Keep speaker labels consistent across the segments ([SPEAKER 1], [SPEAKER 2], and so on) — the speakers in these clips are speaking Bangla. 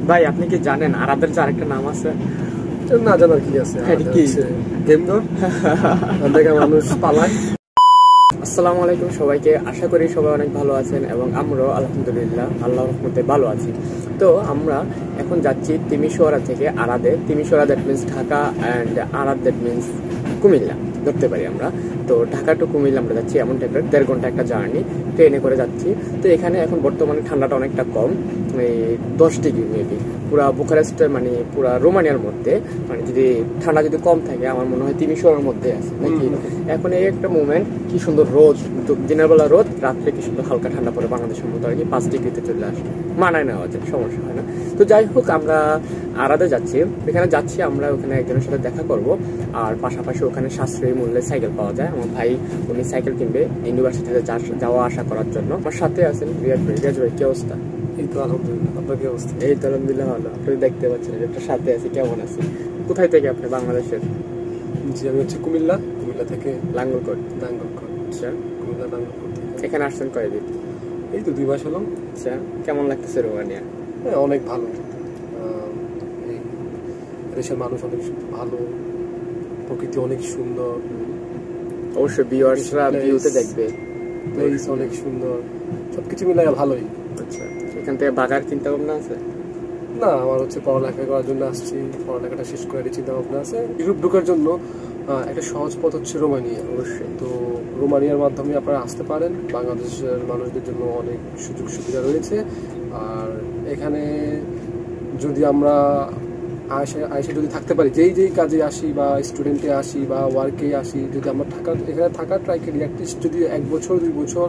[SPEAKER 1] ভাই আপনি কি জানেন আরাদের যে আরেকটা নাম আছে?
[SPEAKER 2] না জানার কি আছে, গেমঘর থেকে মানুষ পালায়।
[SPEAKER 1] আসসালামু আলাইকুম সবাইকে, আশা করি সবাই অনেক ভালো আছেন এবং আমরাও আলহামদুলিল্লাহ আল্লাহর রহমতে ভালো আছি। তো আমরা এখন যাচ্ছি তিমিশোয়ারা থেকে আরাদে। Timisoara that means Dhaka and Arad that means Comilla ধরতে পারি আমরা। তো ঢাকা টু কুমিল্লা আমরা যাচ্ছি, এমন টাইপের 1.5 ঘন্টা একটা জার্নি ট্রেনে করে যাচ্ছি। তো এখানে এখন বর্তমানে ঠান্ডাটা অনেকটা কম, 10 ডিগ্রি মেবি। পুরা বুখারেস্ট মানে পুরা রোমানিয়ার মধ্যে, মানে যদি ঠান্ডা যদি কম থাকে আমার মনে হয় তিমিশোয়ারার মধ্যে আছে নাকি। এখন এই একটা মোমেন্ট, কি সুন্দর রোদ, দিনের বেলা রোদ, রাত্রে কি সুন্দর হালকা ঠান্ডা পড়ে বাংলাদেশের মতো আর কি 5 ডিগ্রিতে চলে আসে, মানায় নেওয়া যায়, সমস্যা হয় না। তো যাই হোক, আমরা আরাদে যাচ্ছি। এখানে যাচ্ছি আমরা, ওখানে একজনের সাথে দেখা করব, আর পাশাপাশি ওখানে সাশ্রয়ী মূল্যে সাইকেল পাওয়া যায়। আমার ভাই উনি সাইকেল কিনবে ইউনিভার্সিটিতে যাওয়া আসা করার জন্য। আমার সাথে আছেন রিয়াজ ভাই। রিয়াজ ভাই কি অবস্থা?
[SPEAKER 2] এই তো আলহামদুলিল্লাহ, আপনার কি অবস্থা?
[SPEAKER 1] এই তো আলহামদুলিল্লাহ ভালো। আপনি দেখতে পাচ্ছেন একটা সাথে আছি, কেমন আছি। কোথায় থেকে আপনি? বাংলাদেশের?
[SPEAKER 2] জি আমি হচ্ছে কুমিল্লা থেকে
[SPEAKER 1] লাঙ্গলকোট।
[SPEAKER 2] আচ্ছা, কুমিল্লা লাঙ্গলকোট।
[SPEAKER 1] এখানে আসছেন কয়দিন?
[SPEAKER 2] এই তো 2 মাস হলো।
[SPEAKER 1] আচ্ছা, কেমন লাগতেছে রোমানিয়া?
[SPEAKER 2] হ্যাঁ অনেক ভালো। এই দেশের মানুষ অনেক ভালো, প্রকৃতি অনেক সুন্দর,
[SPEAKER 1] অবশ্যই ভিউয়ার্সরা ভিউতে দেখবে,
[SPEAKER 2] প্লেস অনেক সুন্দর, সবকিছু মিলাই ভালোই।
[SPEAKER 1] আচ্ছা, এখান থেকে বাগার চিন্তা ভাবনা আছে?
[SPEAKER 2] না, আমার হচ্ছে পড়ালেখা করার জন্য আসছি, পড়ালেখাটা শেষ করে চিন্তা ভাবনা আছে। ইউরোপ ঢোকার জন্য একটা সহজ পথ হচ্ছে রোমানিয়া।
[SPEAKER 1] অবশ্যই।
[SPEAKER 2] তো রোমানিয়ার মাধ্যমে আপনারা আসতে পারেন। বাংলাদেশের মানুষদের জন্য অনেক সুযোগ সুবিধা রয়েছে। আর এখানে যদি আমরা আইসে যদি থাকতে পারি, যেই কাজে আসি বা স্টুডেন্টে আসি বা ওয়ার্কে আসি, যদি আমরা এখানে থাকার ট্রাই করি, অ্যাটলিস্ট যদি 1 বছর 2 বছর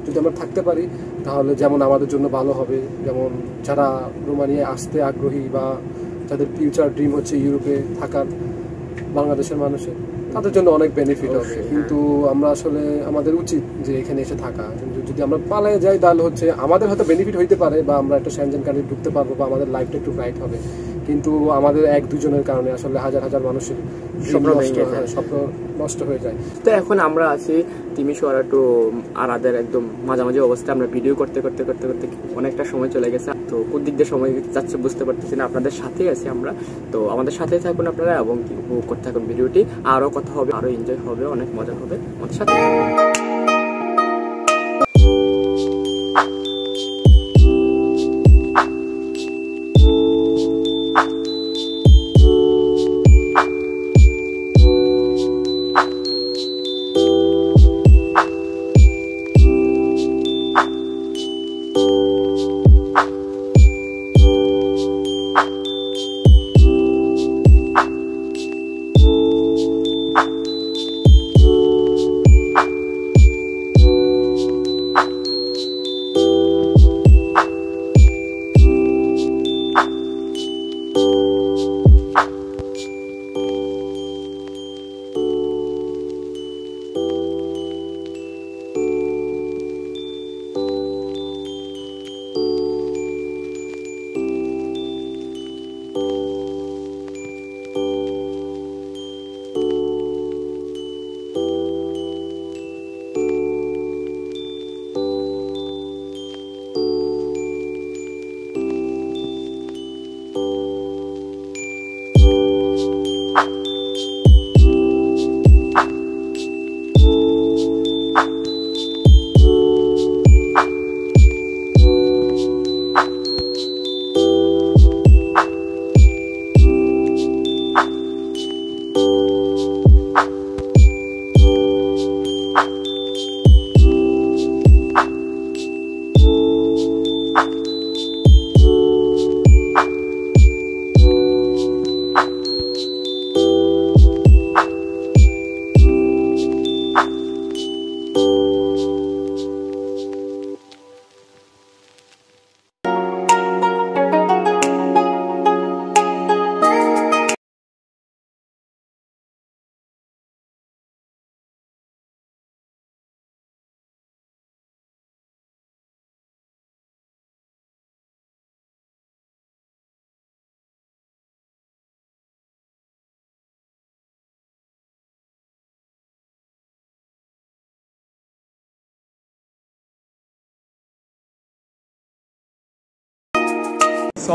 [SPEAKER 2] যদি আমরা থাকতে পারি, তাহলে যেমন আমাদের জন্য ভালো হবে। যেমন যারা রোমানিয়ায় আসতে আগ্রহী বা যাদের ফিউচার ড্রিম হচ্ছে ইউরোপে থাকার, বাংলাদেশের মানুষের, তাদের জন্য অনেক বেনিফিট হবে। কিন্তু আমরা আসলে আমাদের উচিত যে এখানে এসে থাকা। কিন্তু যদি আমরা পালায়ে যাই তাহলে হচ্ছে আমাদের হয়তো বেনিফিট হইতে পারে, বা আমরা একটা সেনজেন কান্ট্রি ঢুকতে পারবো, বা আমাদের লাইফটা একটু ব্রাইট হবে। কিন্তু আমাদের 1-2 জনের কারণে আসলে হাজার হাজার মানুষের স্বপ্ন নষ্ট হয়ে যায়।
[SPEAKER 1] তো এখন আমরা আছি তিমিশোয়ারা টু আরাদের একদম মাঝামাঝি অবস্থায়। আমরা ভিডিও করতে করতে করতে করতে অনেকটা সময় চলে গেছে। তো কোন দিক দিয়ে সময় যাচ্ছে বুঝতে পারতেছি না। আপনাদের সাথেই আছি আমরা, তো আমাদের সাথেই থাকুন আপনারা এবং উপভোগ করতে থাকুন ভিডিওটি। আরও কথা হবে, আরও এনজয় হবে, অনেক মজা হবে আমাদের সাথে।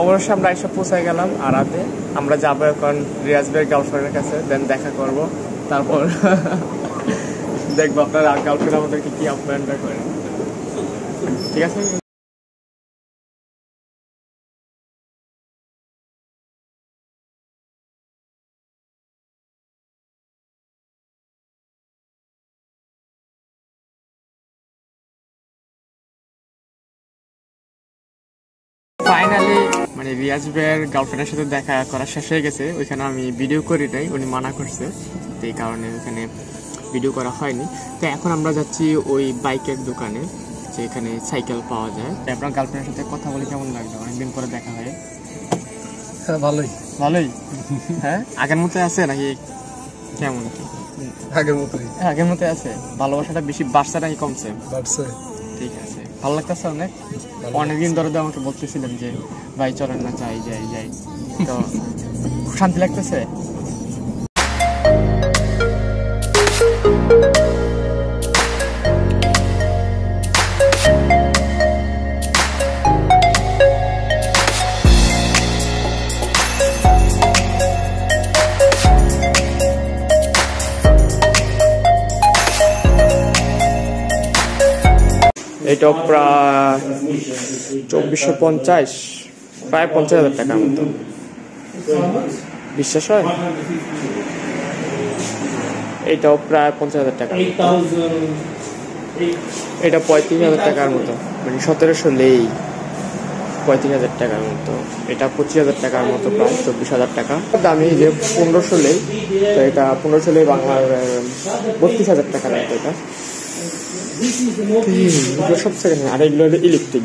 [SPEAKER 1] অবশ্যই আমরা এসে পৌঁছে গেলাম আরাতে। আমরা যাবো এখন রিয়াজ ভাইয়ের গার্লফ্রেন্ডের কাছে, দেন দেখা করব, তারপর দেখবো আপনার গার্লফ্রেন্ড আমাদেরকে কি আপ্যায়নটা করে। ঠিক আছে। ফাইনালি মানে রিয়াজ ভাইয়ের গার্লফ্রেন্ডের সাথে দেখা করা শেষ হয়ে গেছে। ওইখানে আমি ভিডিও করি নাই, উনি মানা করছে, তো এই কারণে ওইখানে ভিডিও করা হয়নি। তো এখন আমরা যাচ্ছি ওই বাইকের দোকানে, যেখানে সাইকেল পাওয়া যায়। আপনার গার্লফ্রেন্ডের সাথে কথা বলে কেমন লাগলো? অনেকদিন পরে দেখা হয়।
[SPEAKER 2] হ্যাঁ, ভালোই
[SPEAKER 1] ভালোই। হ্যাঁ, আগের মতোই আছে নাকি কেমন? আগের মতোই আছে। ভালোবাসাটা বেশি বাড়ছে নাকি কমছে?
[SPEAKER 2] বাড়ছে।
[SPEAKER 1] ঠিক আছে, ভালো লাগতেছে অনেক। অনেকদিন ধরে তো আমাকে বলতেছিলেন যে ভাই চলেন না, যাই যাই যাই, তো খুব শান্তি লাগতেছে। এটা প্রায় 2450, প্রায় 50,000 টাকার মতো। বিশ্বাস হয়? এটাও প্রায় 50,000 টাকা, এটা 35,000 টাকার মতো, মানে 1700 লেই 35,000 টাকার মতো। এটা 25,000 টাকার মতো, প্রায় 24,000 টাকা দামি। যে 1500 লেই, তো এটা 1500 লেই বাংলার 32,000 টাকা লাগতো এটা। সব সেকেন্ড হ্যান্ড। আর এগুলো হলো ইলেকট্রিক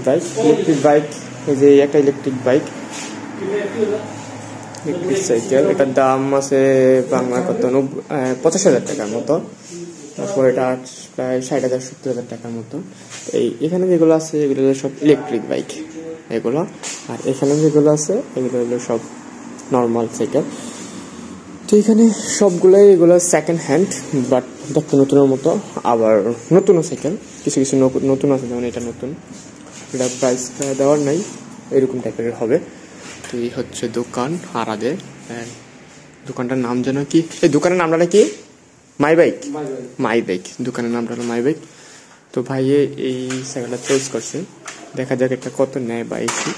[SPEAKER 1] বাইক। এই যে একটা ইলেকট্রিক বাইক, ইলেকট্রিক সাইকেল। এটার দাম আছে বাংলা কত 85,000 টাকার মতো। তারপর এটা প্রায় 60,000-70,000 টাকার মতো। এখানে যেগুলো আছে এগুলো সব ইলেকট্রিক বাইক এগুলো। আর এখানে যেগুলো আছে এগুলো হলো সব নর্মাল সাইকেল। তো এখানে সবগুলোই এগুলো সেকেন্ড হ্যান্ড, বাট দেখতে নতুনের মতো। আবার নতুনও সাইকেল, কিছু কিছু নতুন আছে, যেমন এটা নতুন। এটা প্রাইস দেওয়ার নাই, এরকম টাইপের হবে। তো এই হচ্ছে দোকান আরাদে। দোকানটার নাম যেন কি, এই দোকানের নামটা কি? My bike. দোকানের নামটা হলো মাই বাইক। তো ভাইয়ে এই সাইকেলটা চয়েস করছে, দেখা যাক এটা কত নেয় বা এসি।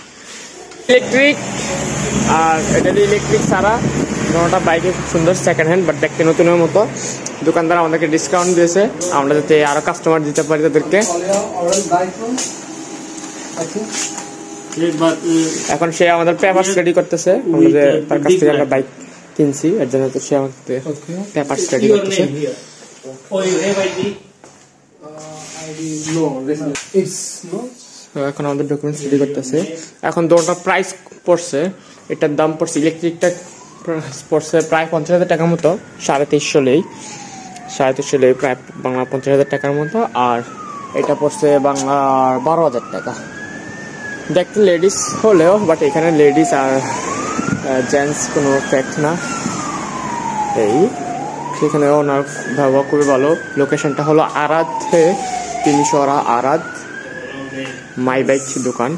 [SPEAKER 1] ইলেকট্রিক, আর এটা ইলেকট্রিক ছাড়া দুটোটা বাইকে খুব সুন্দর, সেকেন্ড হ্যান্ড, বাট দেখতে নতুনের মতো। দোকানদার আমাদেরকে ডিসকাউন্ট দিয়েছে, আমরা যাতে আরো কাস্টমার দিতে পারি তাদেরকে। এখন সে আমাদের পেপারস রেডি করতেছে, আমাদের তার কাছ থেকে আমরা বাইক কিনছি, এর জন্য তো সে আমাদের পেপারস রেডি করতেছে। এখন আমাদের ডকুমেন্টস রেডি করতেছে। এখন দুটোটা প্রাইস পড়ছে, এটার দাম পড়ছে, ইলেকট্রিকটা পড়ছে প্রায় 50,000 টাকার মতো, 2350 লেই, প্রায় বাংলা 50,000 টাকার মতো। আর এটা পড়ছে বাংলা 12,000 টাকা। দেখতে লেডিস হলেও, বাট এখানে লেডিস আর জেন্টস কোনো ফ্যাক্ট না। এই সেখানে ওনার ব্যবহার খুবই ভালো। লোকেশনটা হলো আরাদে, তিমিশোরা আরাদ, মাই বাইক দোকান।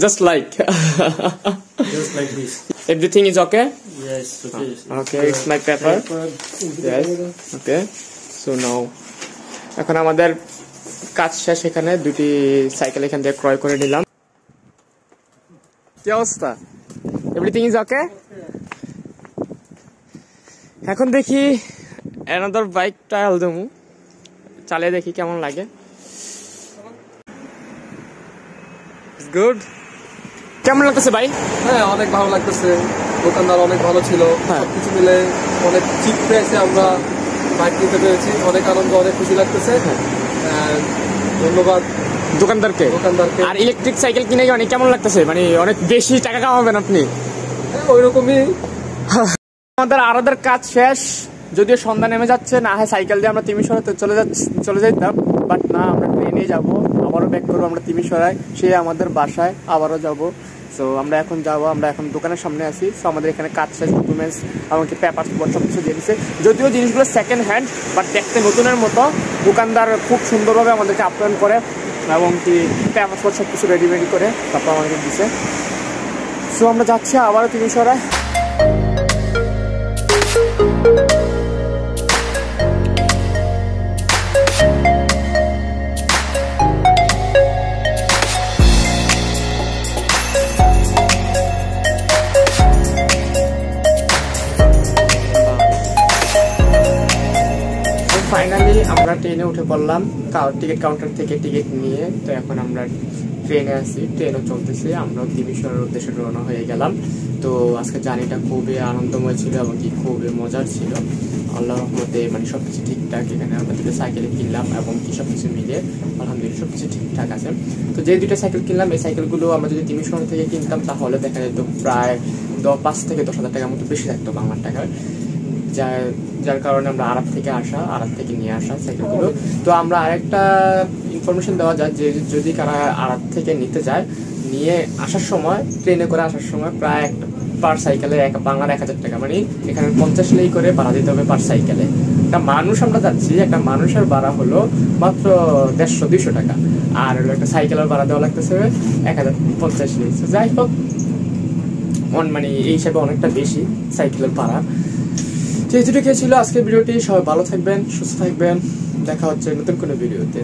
[SPEAKER 1] Just like this. Everything is okay?
[SPEAKER 3] Yes, okay.
[SPEAKER 1] Okay, it's my paper. Yes, okay. So now, এখন আমাদের কাজ শেষ। এখানে দুটি সাইকেল এখান থেকে ক্রয় করে নিলাম। কি অবস্থা? Everything is okay? এখন দেখি another bike trial দেবো, চালিয়ে দেখি কেমন লাগে। গুড। কেমন লাগতেছে ভাই?
[SPEAKER 2] হ্যাঁ, অনেক ভালো লাগতেছে। দোকানদার অনেক ভালো ছিল, সবকিছু মিলে অনেক চিপ প্রাইসে আমরা বাইক কিনতে পেরেছি। অনেক আনন্দ, অনেক খুশি লাগতেছে। ধন্যবাদ
[SPEAKER 1] দোকানদারকে। আর ইলেকট্রিক সাইকেল কিনে অনেক কেমন লাগতেছে? মানে অনেক বেশি টাকা কামাবেন আপনি।
[SPEAKER 2] ওইরকমই।
[SPEAKER 1] আমাদের আরাদের কাজ শেষ, যদিও সন্ধ্যা নেমে যাচ্ছে। না হয় সাইকেল দিয়ে আমরা তিমিশোরাতে চলে যাইতাম, বাট না, আমরা ট্রেনে যাবো, আবারও ব্যাক করবো আমরা তিমিশোরায়, সে আমাদের বাসায় আবারও যাবো। সো আমরা এখন যাবো, আমরা এখন দোকানের সামনে আছি। সো আমাদের এখানে কাজ শেষ, ডকুমেন্টস আমাকে পেপার সব কিছু দিয়ে দিচ্ছে। যদিও জিনিসগুলো সেকেন্ড হ্যান্ড, বাট দেখতে নতুনের মতো। দোকানদার খুব সুন্দরভাবে আমাদেরকে আপ্যায়ন করে, এবং কি পেপার সব কিছু রেডি করে তারপর আমাকে দিছে। সো আমরা যাচ্ছি আবারও তিমিশরায়। ফাইনালি আমরা ট্রেনে উঠে পড়লাম, টিকিট কাউন্টার থেকে টিকিট নিয়ে। তো এখন আমরা ট্রেনে আছি, ট্রেনও চলতেছে, আমরাও তিমিশরার উদ্দেশ্যে রওনা হয়ে গেলাম। তো আজকে জার্নিটা খুবই আনন্দময় ছিল এবং কি খুবই মজার ছিল। আল্লাহর রহমতে মানে সবকিছু ঠিকঠাক। এখানে আমরা দুটো সাইকেল কিনলাম এবং কি সবকিছু মিলে আলহামদুলিল্লাহ সবকিছু ঠিকঠাক আছে। তো যে দুটো সাইকেল কিনলাম, এই সাইকেলগুলো আমরা যদি তিমিশরা থেকে কিনতাম তাহলে দেখা যেত প্রায় 5 থেকে 10,000 টাকার মতো বেশি থাকতো বাংলার টাকার। যার কারণে আমরা আরব থেকে নিয়ে আসা সাইকেলগুলো। তো আমরা আরেকটা ইনফরমেশন দেওয়া যায় যে যদি কারা আরব থেকে নিতে যায়, নিয়ে আসার সময় ট্রেনে করে আসার সময় প্রায় পার সাইকেলে বাংলার 1000 টাকা, মানে এখানে 50 লেই করে ভাড়া দিতে হবে পার সাইকেলে। একটা মানুষ আমরা যাচ্ছি, একটা মানুষের ভাড়া হলো মাত্র 150-200 টাকা, আর হলো একটা সাইকেলের ভাড়া দেওয়া লাগতেছে 1050 লেই। যাই হোক, মানে এই হিসাবে অনেকটা বেশি সাইকেলের ভাড়া। তো এই দুটো ছিল আজকের ভিডিওটি। সবাই ভালো থাকবেন, সুস্থ থাকবেন, দেখা হচ্ছে নতুন কোনো ভিডিওতে।